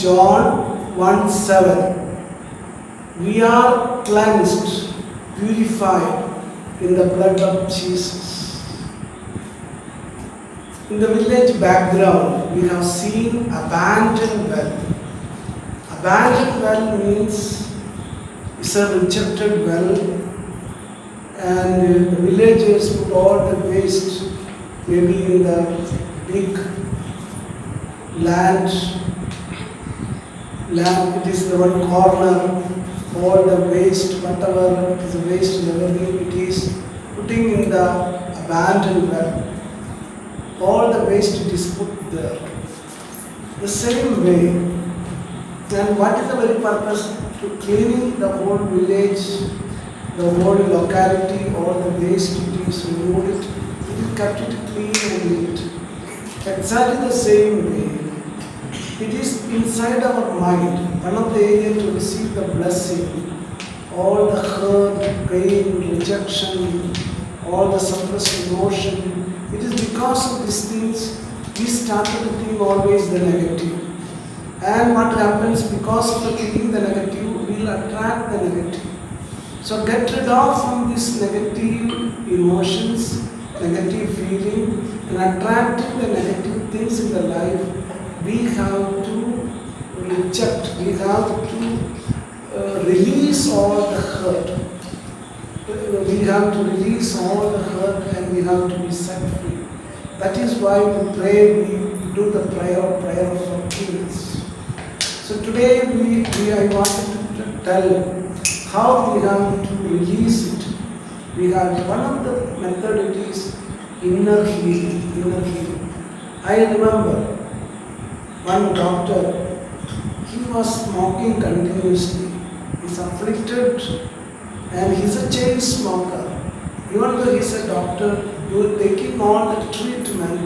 John 1:7. We are cleansed, purified in the blood of Jesus. In the village background, we have seen abandoned well. Abandoned well means it's a rejected well, and the villagers put all the waste maybe in the big land, it is the one corner, all the waste, whatever is the waste, everything it is putting in the abandoned well. All the waste it is put there. The same way. And what is the very purpose? To cleaning the whole village, the whole locality, all the waste it is removed, it is kept it clean and neat. Exactly the same way. It is inside our mind, one of the areas to receive the blessing, all the hurt, pain, rejection, all the suppressed emotion. It is because of these things we started to think always the negative. And what happens because of the thinking the negative, we will attract the negative. So get rid of from these negative emotions, negative feeling, and attracting the negative things in the life. We have to reject, we have to release all the hurt. We have to release all the hurt and we have to be set free. That is why we pray, we do the prayer of forgiveness. So today I wanted to tell how we have to release it. We have one of the method, it is inner healing. I remember one doctor, he was smoking continuously. He's afflicted and he's a chain smoker. Even though he's a doctor, taking all the treatment,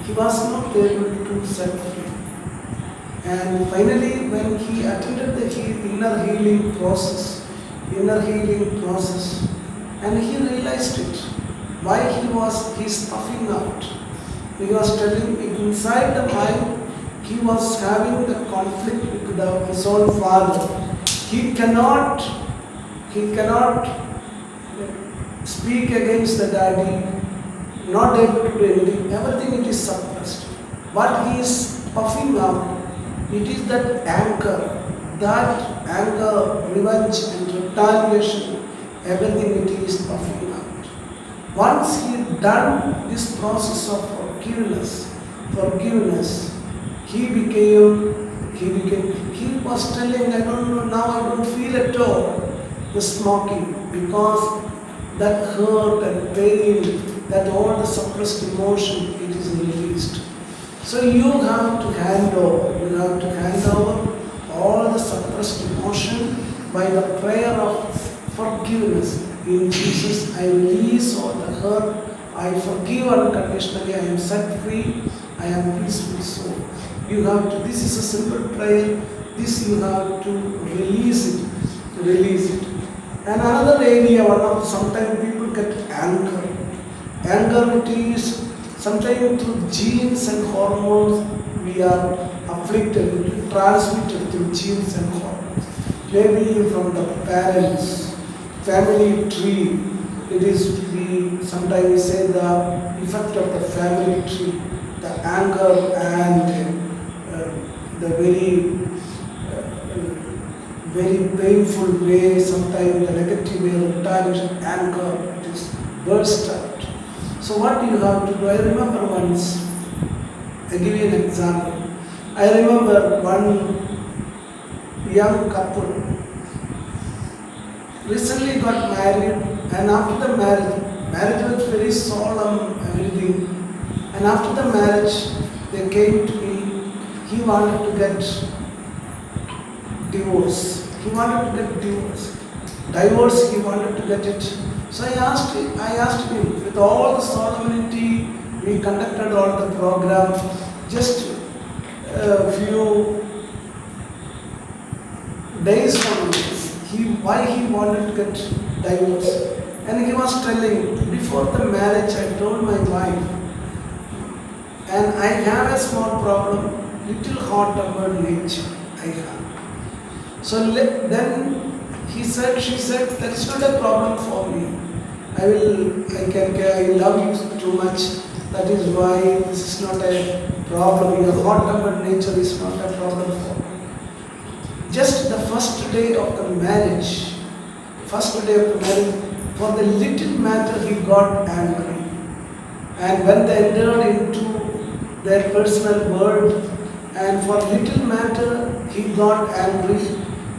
he was not able to set free. And finally, when he attended the inner healing process, and he realized it, why he's puffing out. He was telling inside the mind, he was having the conflict with his own father. He cannot speak against the daddy, not able to do anything. Everything it is suppressed. What he is puffing out, it is that anger, revenge and retaliation, everything it is puffing out. Once he done this process of forgiveness, he was telling, I don't know, now I don't feel at all the smoking, because that hurt and pain, that all the suppressed emotion, it is released. So you have to hand over all the suppressed emotion by the prayer of forgiveness. In Jesus, I release all the hurt, I forgive unconditionally, I am set free, I am peaceful soul. You have to, this is a simple prayer, this you have to release it. And another area, sometimes people get anger. Anger, it is sometimes through genes and hormones we are afflicted, it is transmitted through genes and hormones. Maybe from the parents, family tree, it is sometimes we say the effect of the family tree, the anger and the very painful way, sometimes the negative way, retaliation, anger, it is burst out. So what do you have to do? I remember once, I give you an example. I remember one young couple recently got married, and after the marriage was very solemn, everything. And after the marriage, they came to me, he wanted to get divorce. Divorce, he wanted to get it. So I asked him, with all the solemnity, we conducted all the program, just a few days from why he wanted to get divorce. And he was telling, before the marriage, I told my wife, and I have a small problem, little hot-tempered nature. I have. So then she said, that's not a problem for me. I love you too much. That is why this is not a problem. Your hot-tempered nature is not a problem for me. Just the first day of the marriage, for the little matter he got angry. And when they entered into their personal world, and for little matter he got angry.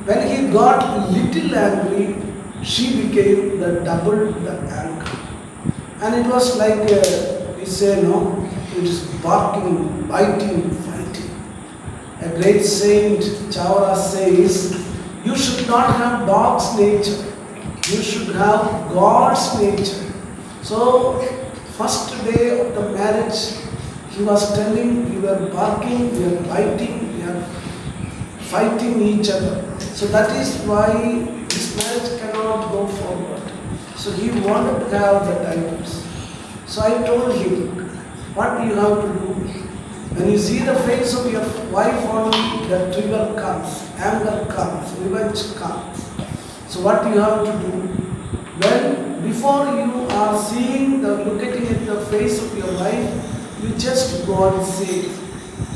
When he got little angry, she became the double the anger. And it was like we say, no, it is barking, biting, fighting. A great saint, Chavara, says, you should not have dog's nature. You should have God's nature. So, first day of the marriage, he was telling, we were barking, we were biting, we are fighting each other. So that is why this marriage cannot go forward. So he wanted to have the divorce. So I told him, what do you have to do? When you see the face of your wife only, the trigger comes, anger comes, revenge comes. So what you have to do? When before you are looking at the face of your wife, you just go and say,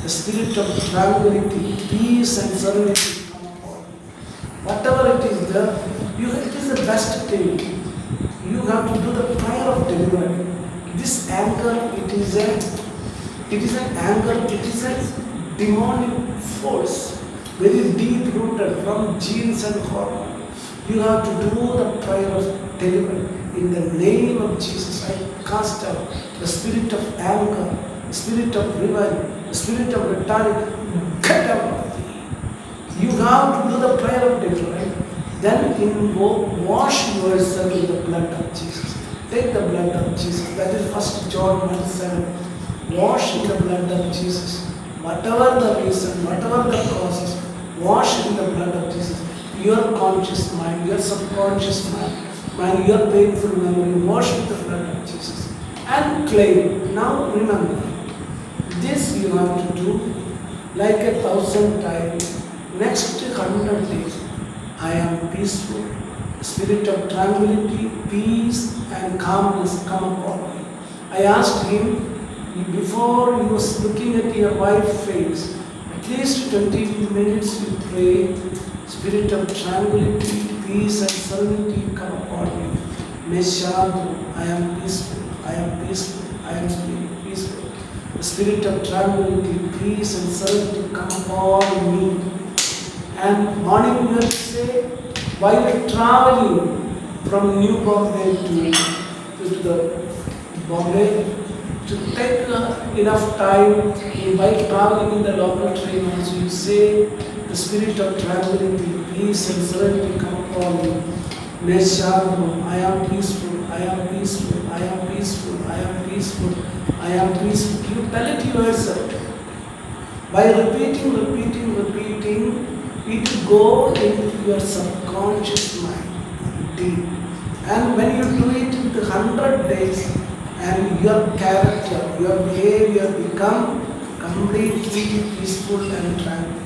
the spirit of tranquility, peace and serenity come upon you. Whatever it is there, it is the best thing. You have to do the prayer of deliverance. This anger, it is an anger, it is a demonic force, very deep rooted from genes and hormones. You have to do the prayer of deliverance. In the name of Jesus, I cast out the spirit of anger, the spirit of revenge, the spirit of rhetoric. Get out of thee. You have to do the prayer of deliverance. Then wash yourself in the blood of Jesus. Take the blood of Jesus. That is 1 John 1:7. Wash in the blood of Jesus. Whatever the reason, whatever the causes, wash in the blood of Jesus. Your conscious mind, your subconscious mind, your painful memory, wash with the blood of Jesus. And claim. Now remember, this you have to do like 1,000 times. Next 100 days, I am peaceful. Spirit of tranquility, peace and calmness come upon me. I asked him, before he was looking at your wife's face, at least 20 minutes you pray, spirit of tranquility, peace and serenity come upon me. Meshantu, I am peaceful, I am peaceful, I am peaceful. The spirit of tranquility, peace and serenity come upon me. And morning you have to say, while traveling from New Bombay to the Bombay, to take enough time, while traveling in the local train also, you say, the spirit of tranquility, peace and serenity come upon me. Meshantu, I am peaceful, I am peaceful, I am peaceful, I am peaceful, I am peaceful. You tell it yourself. By repeating, it will go into your subconscious mind deep. And when you do it in 100 days, and your character, your behavior become completely peaceful and tranquil.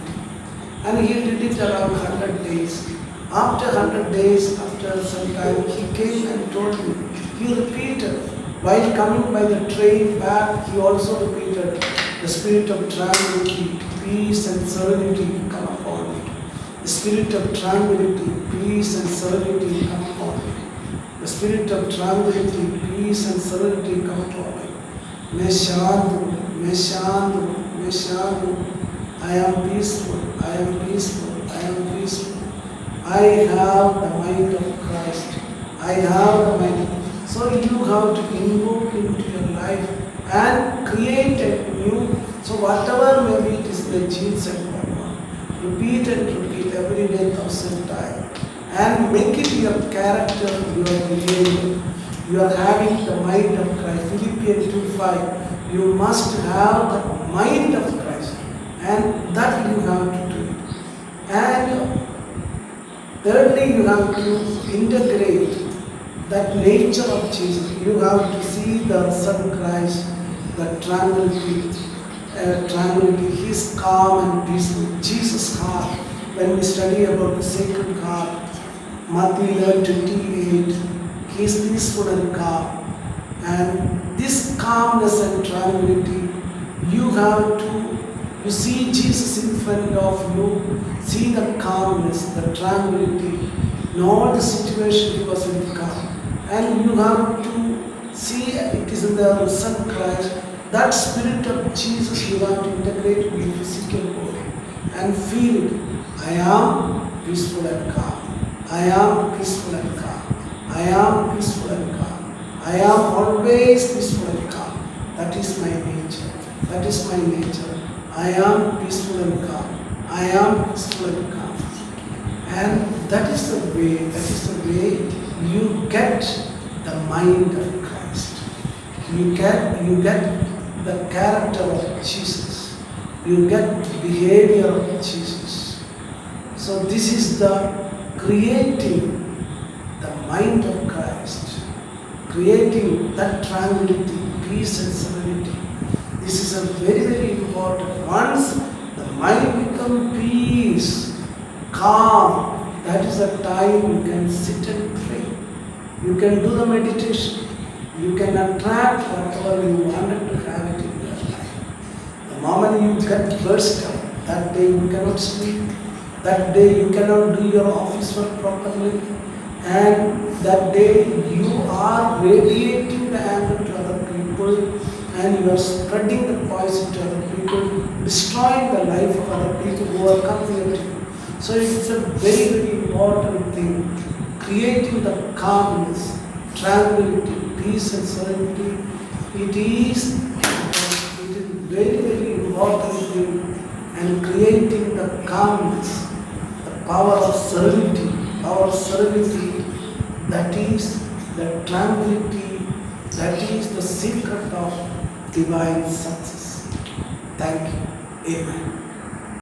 And he did it around 100 days. After 100 days, after some time, he came and told me. He repeated, while coming by the train back, he also repeated, the spirit of tranquility, peace and serenity come upon me. The spirit of tranquility, peace and serenity come upon me. The spirit of tranquility, peace and serenity come upon me. Meshantu, Meshantu, Meshantu. I am peaceful, I am peaceful, I am peaceful. I have the mind of Christ. I have the mind. So you have to invoke into your life and create a new. So whatever maybe it is the genes and hormone, repeat and repeat every day 1,000 times. And make it your character, your behavior. You are having the mind of Christ. Philippians 2:5. You must have the mind of Christ. And that you have to do it. And thirdly, you have to integrate that nature of Jesus. You have to see the Son Christ, the tranquility, tranquility. He is calm and peaceful. Jesus' heart, when we study about the sacred heart, Matthew 11:28, He is peaceful and calm. And this calmness and tranquility, you have to, you see Jesus in front of you, see the calmness, the tranquility, in all the situation He was very calm. And you have to see it is in the risen Christ, that spirit of Jesus you have to integrate with your physical body and feel it. I am peaceful and calm. I am peaceful and calm. I am peaceful and calm. I am always peaceful and calm. That is my nature. That is my nature. I am peaceful and calm. I am peaceful and calm. And that is the way you get the mind of Christ. You get the character of Jesus. You get the behavior of Jesus. So this is the creating the mind of Christ, creating that tranquility, peace and serenity. This is a very, very important. Once the mind becomes peace, calm, that is the time you can sit and pray. You can do the meditation. You can attract whatever you wanted to have it in your life. The moment you get burst out, that day you cannot sleep. That day you cannot do your office work properly. And that day you are radiating the anger to other people and you are spreading the poison to other people, destroying the life of other people who are coming near to you. So it's a very, very important thing. Creating the calmness, tranquility, peace and serenity. It is very, very important thing. And creating the calmness, the power of serenity, that is the tranquility, that is the secret of divine success. Thank you. Amen.